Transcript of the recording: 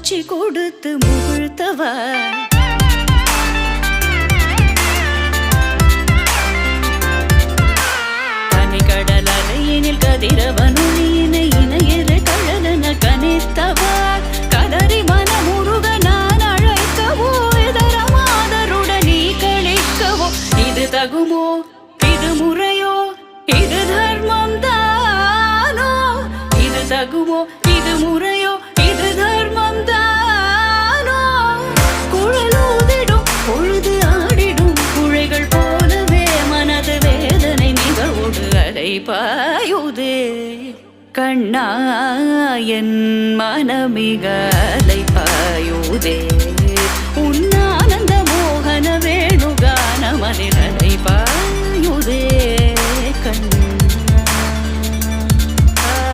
காட்சி கொடுத்து முகிழ்த்தவா தனிக்கடல் அலையினில் கதிரவனொளியினை இணையது கழலன கனித்தவா கதறி மனமுருக நான் அழைக்கவோ இதரமாதருடன் நீ கழிக்கவோ இது தகுமோ இது முறையோ இது தர்மம் தானோ இது தகுமோ இது முறையோ இது தர்மம் தானோ குழலூதிடும் பொழுது ஆடிடும் குழைகள் போலவே மனது வேதனை நிகழ்வோடு அலைபாயுதே கண்ணா என் மனமிக அலைபாயுதே